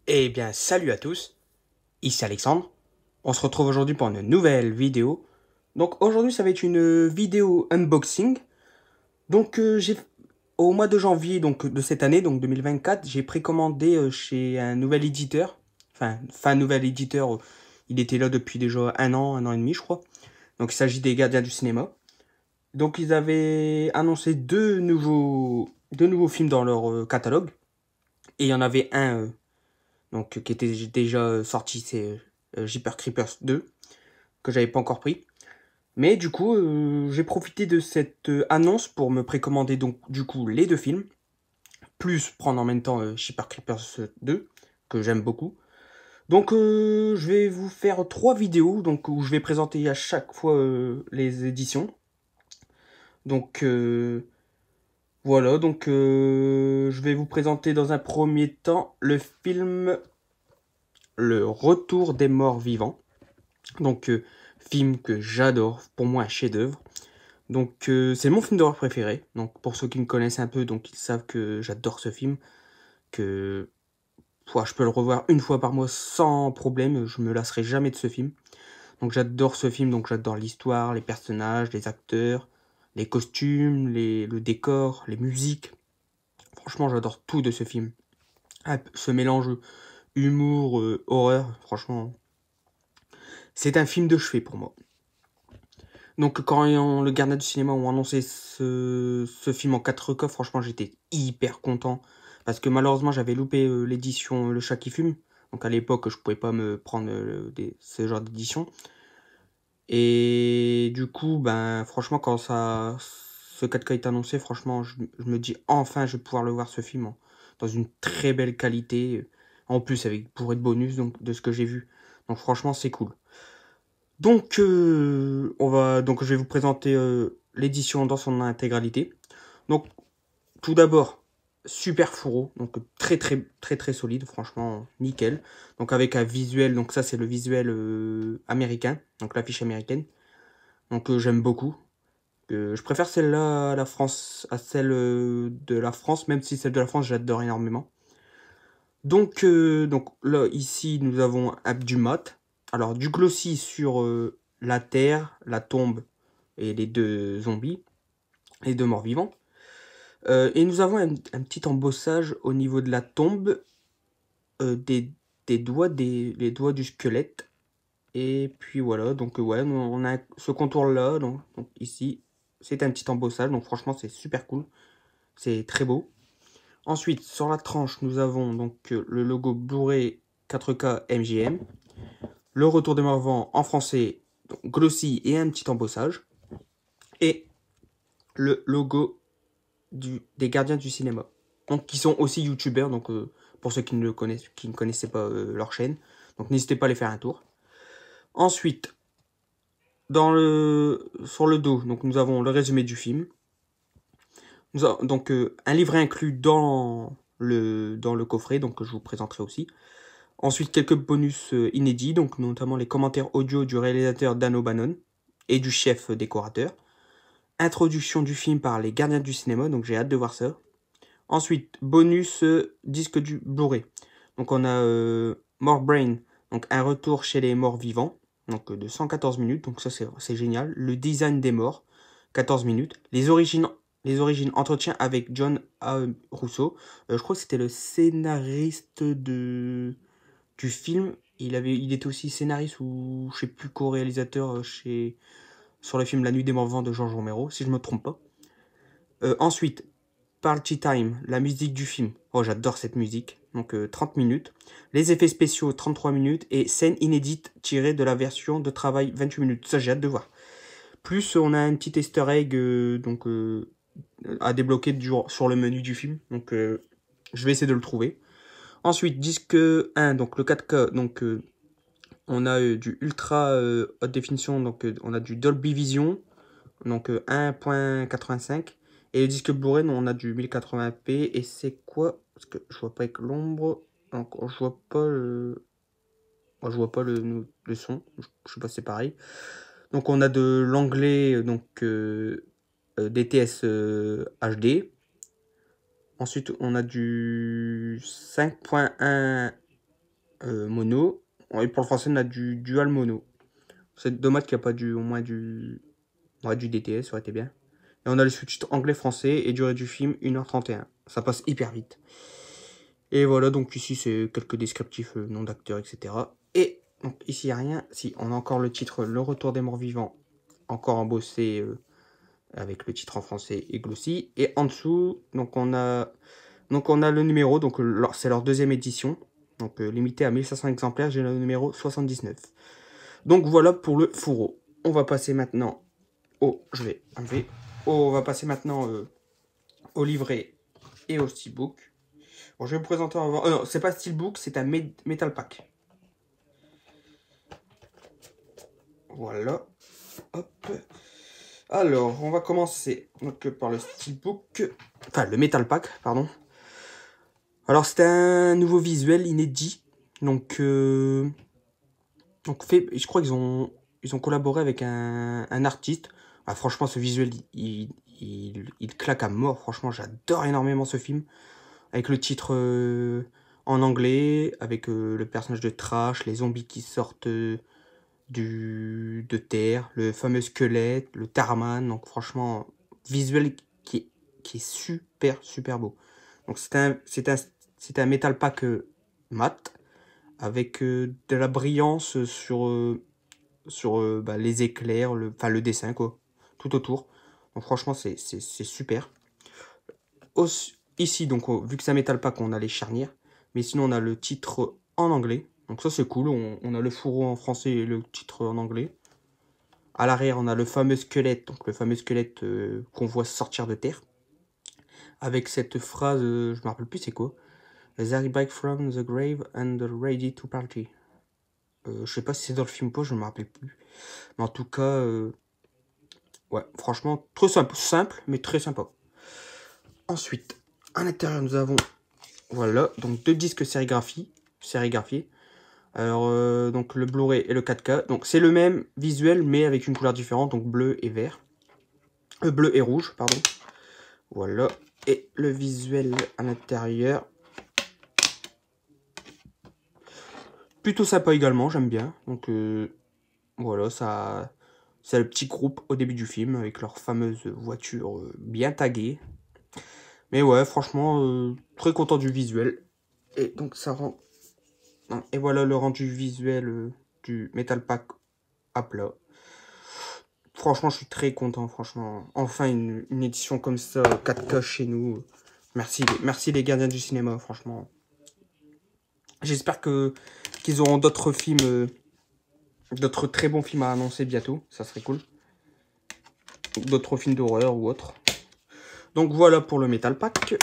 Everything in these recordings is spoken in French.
Eh bien, salut à tous, ici Alexandre. On se retrouve aujourd'hui pour une nouvelle vidéo. Donc aujourd'hui, ça va être une vidéo unboxing. Donc au mois de janvier de cette année, donc 2024, j'ai précommandé chez un nouvel éditeur. Enfin, nouvel éditeur, il était là depuis déjà un an et demi, je crois. Donc il s'agit des Gardiens du cinéma. Donc ils avaient annoncé deux nouveaux films dans leur catalogue. Et il y en avait un qui était déjà sorti, c'est Jeepers Creepers 2, que j'avais pas encore pris. Mais du coup, j'ai profité de cette annonce pour me précommander donc du coup les deux films, plus prendre en même temps Jeepers Creepers 2, que j'aime beaucoup. Donc je vais vous faire trois vidéos donc où je vais présenter à chaque fois les éditions. Donc voilà, donc je vais vous présenter dans un premier temps le film Le Retour des Morts Vivants. Donc, film que j'adore, pour moi un chef-d'œuvre. Donc, c'est mon film d'horreur préféré. Donc, pour ceux qui me connaissent un peu, donc ils savent que j'adore ce film, que je peux le revoir une fois par mois sans problème. Je me lasserai jamais de ce film. Donc, j'adore ce film. Donc, j'adore l'histoire, les personnages, les acteurs, les costumes, le décor, les musiques. Franchement, j'adore tout de ce film. Ah, ce mélange humour, horreur, franchement, c'est un film de chevet pour moi. Donc quand le Gardien du cinéma ont annoncé ce film en 4K, franchement j'étais hyper content. Parce que malheureusement j'avais loupé l'édition Le Chat qui fume. Donc à l'époque je pouvais pas me prendre ce genre d'édition. Et du coup ben franchement quand ce 4K est annoncé, franchement je me dis enfin je vais pouvoir le voir ce film dans une très belle qualité. En plus avec bourré de bonus donc, de ce que j'ai vu. Donc franchement c'est cool. Donc, je vais vous présenter l'édition dans son intégralité. Donc, tout d'abord, super fourreau, donc très très très très solide, franchement nickel. Donc avec un visuel, donc ça c'est le visuel américain, donc l'affiche américaine. Donc j'aime beaucoup. Je préfère celle-là à la France, à celle de la France, même si celle de la France j'adore énormément. Donc là, ici, nous avons du mat. Alors, du glossy sur la terre, la tombe et les deux zombies, les deux morts vivants. Et nous avons un petit embossage au niveau de la tombe, des doigts, les doigts du squelette. Et puis voilà, donc ouais, on a ce contour-là, donc ici, c'est un petit embossage, donc franchement, c'est super cool. C'est très beau. Ensuite, sur la tranche, nous avons donc le logo Blu-ray 4K MGM, le retour des morts en français, donc glossy et un petit embossage, et le logo des gardiens du cinéma. Donc, qui sont aussi youtubeurs, donc pour ceux qui ne connaissaient pas leur chaîne. Donc n'hésitez pas à aller faire un tour. Ensuite, sur le dos, donc nous avons le résumé du film. Nous avons donc un livret inclus dans le coffret, donc que je vous présenterai aussi. Ensuite, quelques bonus inédits, donc notamment les commentaires audio du réalisateur Dan O'Bannon et du chef décorateur. Introduction du film par les gardiens du cinéma, donc j'ai hâte de voir ça. Ensuite, bonus disque du Blu-ray. Donc on a More Brain, donc un retour chez les morts vivants, donc de 114 minutes, donc ça c'est génial. Le design des morts, 14 minutes. Les origines entretien avec John A. Russo. Je crois que c'était le scénariste du film. Il était aussi scénariste ou je sais plus co-réalisateur sur le film La Nuit des Morts Vivants de Georges Romero, si je me trompe pas. Ensuite, Party Time, la musique du film. Oh, j'adore cette musique. Donc 30 minutes. Les effets spéciaux, 33 minutes. Et scène inédite tirée de la version de travail, 28 minutes. Ça, j'ai hâte de voir. Plus, on a un petit easter egg à débloquer sur le menu du film. Donc, je vais essayer de le trouver. Ensuite, disque 1, donc le 4K. Donc, on a du ultra haute définition. Donc, on a du Dolby Vision. Donc 1.85. Et le disque Blu-ray, on a du 1080p. Et c'est quoi? Parce que je vois pas avec l'ombre. Donc je vois pas le son. Je sais pas si c'est pareil. Donc on a de l'anglais, DTS HD. Ensuite on a du 5.1 mono. Et pour le français, on a du dual mono. C'est dommage qu'il n'y a pas au moins du DTS, ça aurait été bien. Et on a le sous-titre anglais-français et durée du film 1h31. Ça passe hyper vite. Et voilà, donc ici c'est quelques descriptifs, nom d'acteurs, etc. Et donc ici il n'y a rien. Si, on a encore le titre Le Retour des Morts Vivants, encore embossé avec le titre en français et glossy. Et en dessous, donc on a le numéro, donc c'est leur deuxième édition. Donc limité à 1500 exemplaires, j'ai le numéro 79. Donc voilà pour le fourreau. On va passer maintenant je vais enlever. On va passer maintenant au livret et au steelbook. Bon, je vais vous présenter avant. Non, c'est pas steelbook, c'est un metal pack. Voilà. Hop. Alors, on va commencer donc, par le steelbook. Enfin, le metal pack, pardon. Alors, c'est un nouveau visuel inédit. Donc je crois qu'ils ont collaboré avec un artiste. Ah, franchement, ce visuel, il claque à mort. Franchement, j'adore énormément ce film. Avec le titre en anglais, avec le personnage de Trash, les zombies qui sortent de terre, le fameux squelette, le Tarman. Donc franchement, visuel qui est super, super beau. Donc c'est un metal pack mat, avec de la brillance sur les éclairs, le dessin, quoi, tout autour. Donc franchement, c'est super. Ici, donc, vu que c'est un metal pack, on a les charnières. Mais sinon, on a le titre en anglais. Donc ça, c'est cool. On a le fourreau en français et le titre en anglais. À l'arrière, on a le fameux squelette. Donc le fameux squelette qu'on voit sortir de terre. Avec cette phrase, je me rappelle plus c'est quoi. They're back from the grave and ready to party. Je sais pas si c'est dans le film ou pas, je me rappelle plus. Mais en tout cas, ouais, franchement, très simple, mais très sympa. Ensuite, à l'intérieur, nous avons, voilà, donc 2 disques sérigraphiés. Alors, donc le Blu-ray et le 4K. Donc c'est le même visuel, mais avec une couleur différente, donc bleu et vert. Bleu et rouge, pardon. Voilà. Et le visuel à l'intérieur. Plutôt sympa également, j'aime bien. Donc voilà, ça, c'est le petit groupe au début du film, avec leur fameuse voiture bien taguée. Mais ouais, franchement, très content du visuel. Et donc ça rend... Et voilà le rendu visuel du Metal Pack à plat. Franchement, je suis très content, franchement. Enfin, une édition comme ça, 4K chez nous. Merci les gardiens du cinéma, franchement. J'espère qu'ils auront d'autres films, d'autres très bons films à annoncer bientôt. Ça serait cool. D'autres films d'horreur ou autres. Donc voilà pour le Metal Pack.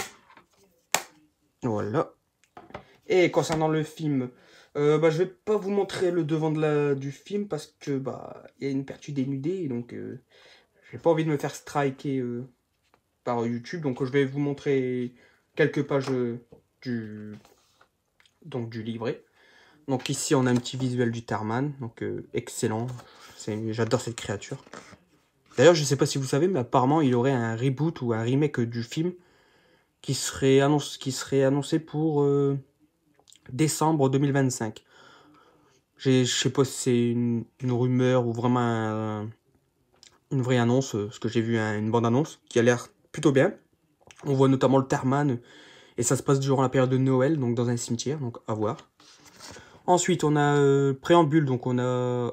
Voilà. Et concernant le film, je vais pas vous montrer le devant du film parce que il y a une partie dénudée, donc j'ai pas envie de me faire striker par YouTube, donc je vais vous montrer quelques pages du livret. Donc ici on a un petit visuel du Tarman, donc excellent, j'adore cette créature. D'ailleurs je sais pas si vous savez, mais apparemment il y aurait un reboot ou un remake du film qui serait annoncé pour décembre 2025. Je sais pas si c'est une rumeur ou vraiment une vraie annonce, parce que j'ai vu une bande-annonce qui a l'air plutôt bien. On voit notamment le Tarman, et ça se passe durant la période de Noël, donc dans un cimetière, donc à voir. Ensuite, on a préambule, donc on a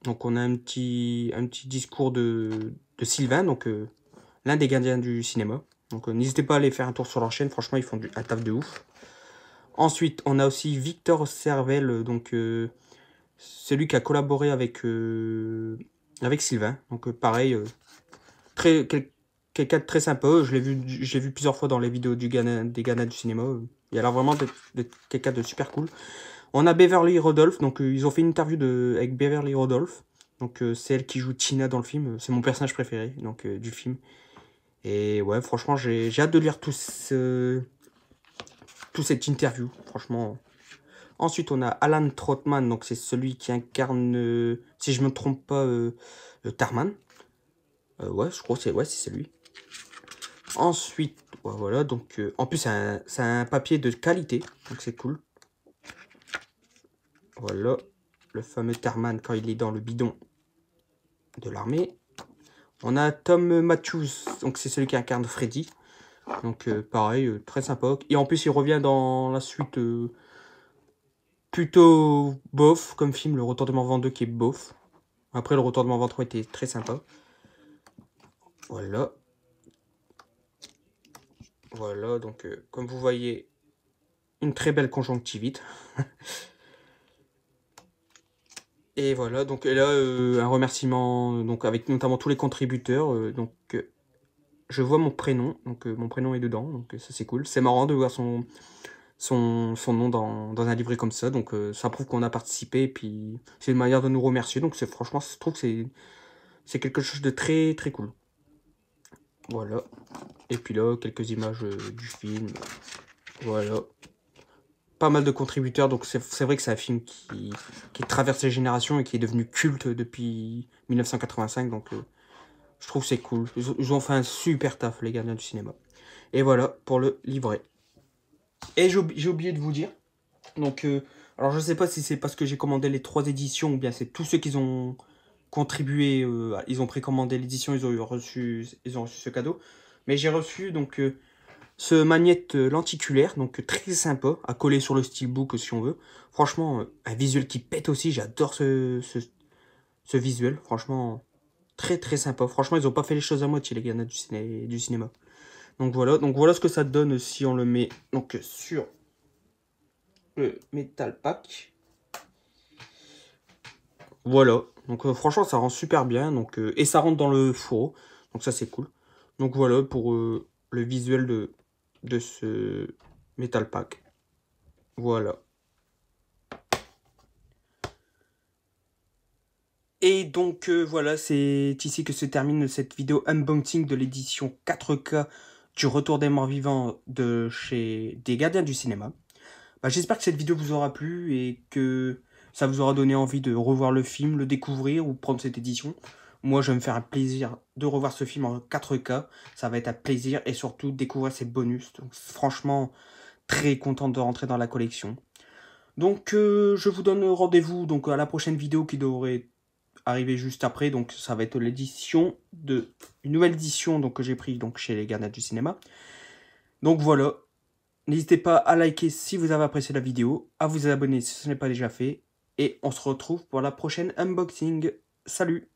un petit discours de Sylvain, donc l'un des gardiens du cinéma. Donc n'hésitez pas à aller faire un tour sur leur chaîne, franchement ils font un taf de ouf. Ensuite, on a aussi Victor Servel, donc celui qui a collaboré avec Sylvain. Donc pareil, quelqu'un de très sympa. Je l'ai vu plusieurs fois dans les vidéos des Ghana du cinéma. Il a l'air vraiment d'être quelqu'un de super cool. On a Beverly Rodolph, donc ils ont fait une interview avec Beverly Rodolph. Donc c'est elle qui joue Tina dans le film. C'est mon personnage préféré donc du film. Et ouais, franchement, j'ai hâte de lire toute cette interview, franchement. Ensuite, on a Alan Trotman, donc c'est celui qui incarne, si je me trompe pas, le Tarman. Ouais, je crois que c'est lui. Ensuite, ouais, voilà, donc en plus c'est un papier de qualité, donc c'est cool. Voilà, le fameux Tarman quand il est dans le bidon de l'armée. On a Tom Matthews, donc c'est celui qui incarne Freddy. Donc pareil, très sympa. Et en plus il revient dans la suite plutôt bof comme film, Le Retour de Morvan 2 qui est bof. Après le Retour de Morvan 3 était très sympa. Voilà. Voilà, donc comme vous voyez, une très belle conjonctivite. Et voilà, donc et là, un remerciement donc avec notamment tous les contributeurs. Je vois mon prénom, donc mon prénom est dedans, donc ça c'est cool. C'est marrant de voir son nom dans un livret comme ça, donc ça prouve qu'on a participé, et puis c'est une manière de nous remercier, donc c'est franchement, je trouve que c'est quelque chose de très très cool. Voilà. Et puis là, quelques images du film. Voilà. Pas mal de contributeurs, donc c'est vrai que c'est un film qui traverse les générations et qui est devenu culte depuis 1985, donc je trouve que c'est cool. Ils ont fait un super taf, les gardiens du cinéma. Et voilà pour le livret. Et j'ai oublié de vous dire, donc alors je sais pas si c'est parce que j'ai commandé les 3 éditions ou bien c'est tous ceux qui ont contribué, ils ont précommandé l'édition, ils ont reçu ce cadeau. Mais j'ai reçu donc ce magnète lenticulaire, donc très sympa, à coller sur le steelbook si on veut. Franchement, un visuel qui pète aussi, j'adore ce visuel. Franchement, très très sympa. Franchement, ils ont pas fait les choses à moitié, les gars du cinéma. Donc voilà ce que ça donne si on le met donc sur le Metal Pack. Voilà, donc franchement, ça rend super bien. Donc, et ça rentre dans le fourreau, donc ça c'est cool. Donc voilà pour le visuel de ce Metal Pack. Voilà. Et donc voilà, c'est ici que se termine cette vidéo unboxing de l'édition 4K du Retour des Morts Vivants de chez des Gardiens du Cinéma. Bah, j'espère que cette vidéo vous aura plu et que ça vous aura donné envie de revoir le film, le découvrir ou prendre cette édition. Moi, je vais me faire un plaisir de revoir ce film en 4K. Ça va être un plaisir et surtout découvrir ses bonus. Donc franchement, très content de rentrer dans la collection. Donc je vous donne rendez-vous donc à la prochaine vidéo qui devrait arriver juste après. Donc ça va être l'édition de une nouvelle édition donc que j'ai pris donc chez les Gardiens du Cinéma. Donc voilà. N'hésitez pas à liker si vous avez apprécié la vidéo, à vous abonner si ce n'est pas déjà fait, et on se retrouve pour la prochaine unboxing. Salut!